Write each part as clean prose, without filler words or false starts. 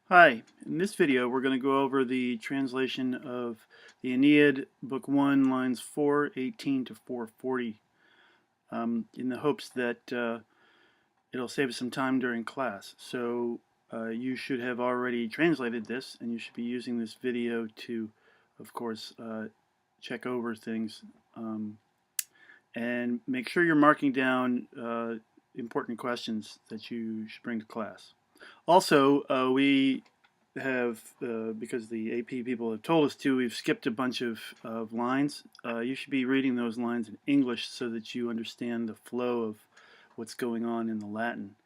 Hi, in this video we're going to go over the translation of the Aeneid, Book 1, lines 418 to 440, in the hopes that it'll save us some time during class. So you should have already translated this, and you should be using this video to, of course, check over things, and make sure you're marking down important questions that you should bring to class. Also, we have, because the AP people have told us to, we've skipped a bunch of lines. You should be reading those lines in English so that you understand the flow of what's going on in the Latin.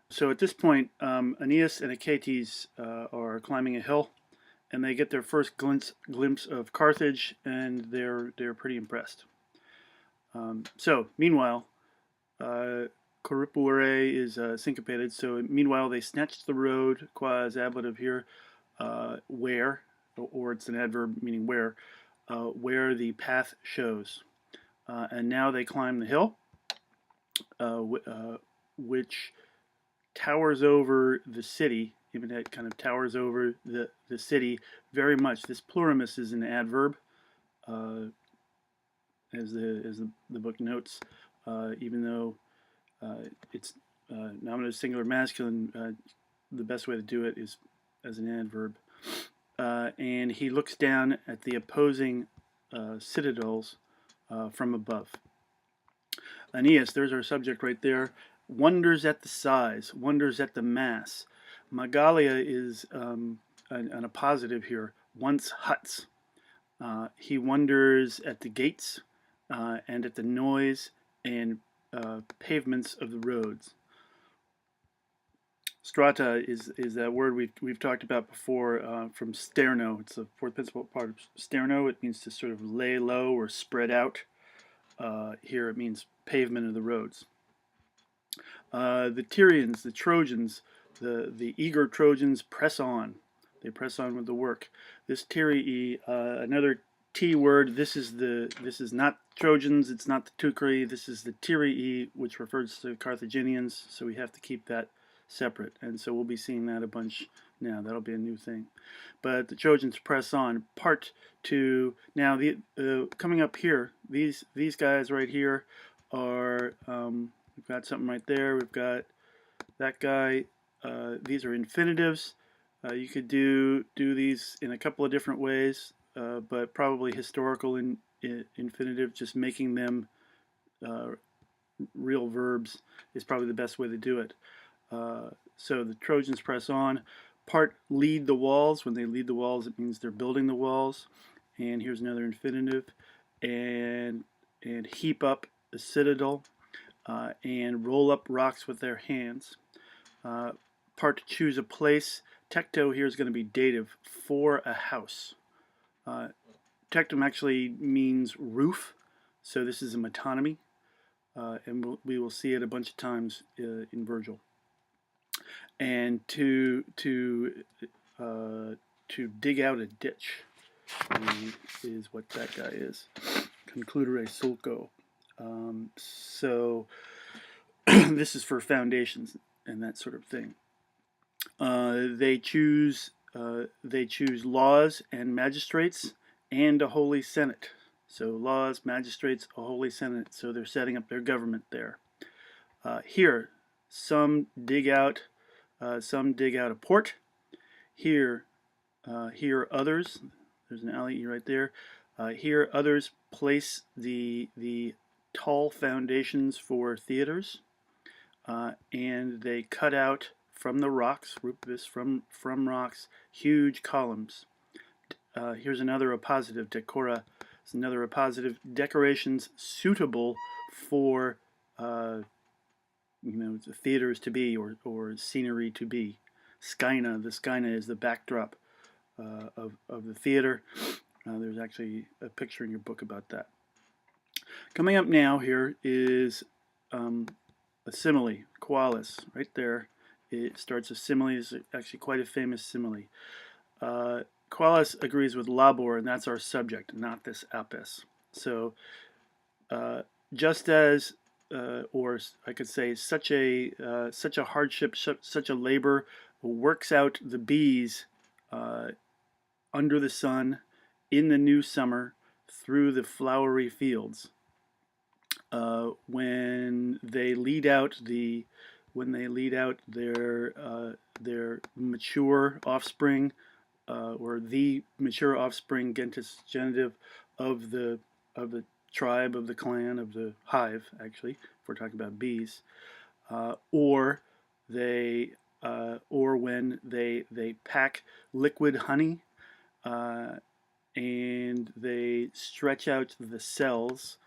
So at this point, Aeneas and Achates are climbing a hill, and they get their first glimpse of Carthage, and they're pretty impressed. So meanwhile, corrupere is syncopated. So meanwhile, they snatched the road, quas ablative here, where, or it's an adverb meaning where the path shows. And now they climb the hill, which towers over the city. Even it kind of towers over the city very much. This plurimus is an adverb, as the book notes, even though it's nominative, singular, masculine. The best way to do it is as an adverb. And he looks down at the opposing citadels from above. Aeneas, there's our subject right there, wonders at the size, wonders at the mass. Magalia is an appositive here, once huts. He wonders at the gates and at the noise and pavements of the roads. Strata is that word we've talked about before, from sterno. It's the fourth principal part of sterno. It means to sort of lay low or spread out. Here it means pavement of the roads. The Tyrians, the Trojans, the eager Trojans press on. They press on with the work. This Tyrii, another T word. This is not Trojans. It's not the Teucri. This is the Tyrii, which refers to Carthaginians. So we have to keep that separate, and so we'll be seeing that a bunch now. That'll be a new thing. But the Trojans press on. Part two. Now, coming up here, these guys right here are. We've got something right there. We've got that guy. These are infinitives. You could do these in a couple of different ways, but probably historical infinitive, just making them real verbs, is probably the best way to do it. So the Trojans press on. Part lead the walls. When they lead the walls, it means they're building the walls. And here's another infinitive. And heap up a citadel, and roll up rocks with their hands. Part to choose a place. Tecto here is going to be dative, for a house. Tectum actually means roof, so this is a metonymy, and we will see it a bunch of times in Virgil. And to dig out a ditch is what that guy is. Concludere sulco. So this is for foundations and that sort of thing. They choose laws and magistrates and a holy senate. So laws, magistrates, a holy senate. So they're setting up their government there. Here, some dig out a port. Here others. There's an alley right there. Here others place the tall foundations for theaters, and they cut out from the rocks, rupus, from rocks, huge columns. Here's another appositive, decora. It's another appositive, decorations suitable for the theaters to be, or scenery to be. Skyna, the skyna is the backdrop of the theater. There's actually a picture in your book about that. Coming up now here is a simile, qualis, right there. It starts a simile. It's actually quite a famous simile. Qualis agrees with labor, and that's our subject, not this apis. So just as, or I could say, such a hardship, such a labor works out the bees under the sun in the new summer through the flowery fields. When they lead out their mature offspring, or the mature offspring, genitive of the tribe, of the clan, of the hive, actually, if we're talking about bees, or when they pack liquid honey, uh, and they stretch out the cells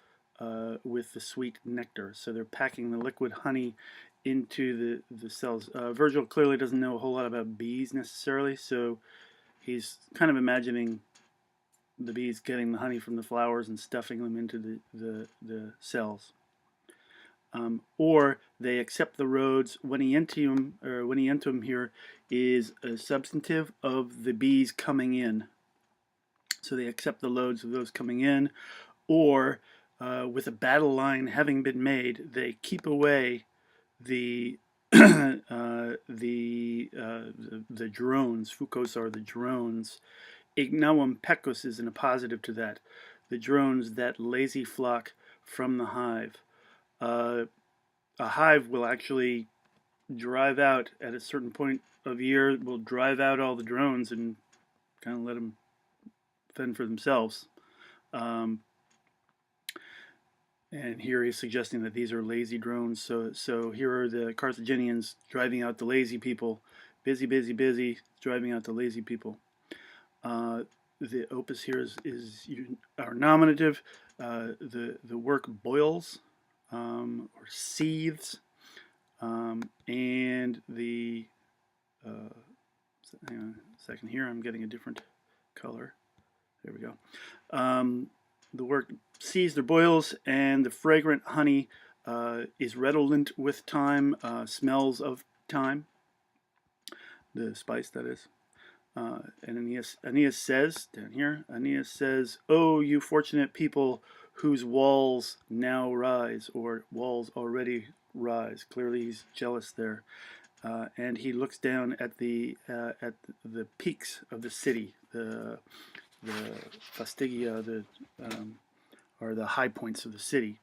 with the sweet nectar. So they're packing the liquid honey into the cells. Virgil clearly doesn't know a whole lot about bees necessarily, so he's kind of imagining the bees getting the honey from the flowers and stuffing them into the cells. Or they accept the roads. Venientum here is a substantive of the bees coming in. So they accept the loads of those coming in, or with a battle line having been made, they keep away the the drones. Foucaults are the drones. Ignavum pecus is in a positive to that. The drones, that lazy flock from the hive. A hive will actually drive out at a certain point of year. Will drive out all the drones and kind of let them fend for themselves. Um, and here he's suggesting that these are lazy drones. So here are the Carthaginians driving out the lazy people, busy, busy, busy, driving out the lazy people. The opus here is our nominative. The work boils or seethes, and the hang on a second here. I'm getting a different color. There we go. The work seethes or boils, and the fragrant honey is redolent with time, smells of time. The spice, that is. And Aeneid says, down here, Aeneid says, "Oh, you fortunate people whose walls now rise," or walls already rise. Clearly he's jealous there. And he looks down at the peaks of the city, the fastigia, or the high points of the city.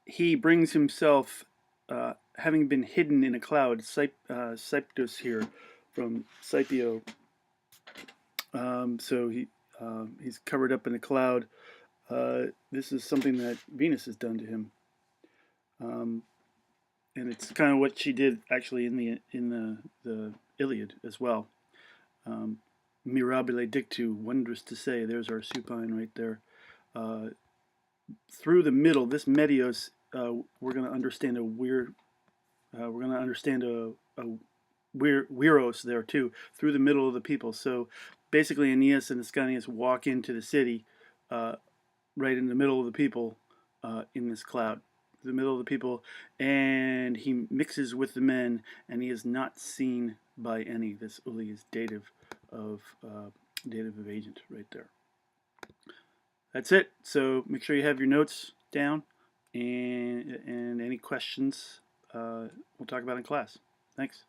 He brings himself, having been hidden in a cloud, Cyptus here, from Scipio. So he's covered up in a cloud. This is something that Venus has done to him, and it's kind of what she did actually in the Iliad as well. Mirabile dictu, wondrous to say. There's our supine right there. Through the middle, this medios, we're going to understand a weird. We're going to understand a Weiros there too, through the middle of the people. So basically, Aeneas and Ascanius walk into the city, right in the middle of the people, in this cloud, the middle of the people, and he mixes with the men, and he is not seen by any. This uli is dative of agent right there. That's it. So make sure you have your notes down, and any questions we'll talk about in class. Thanks.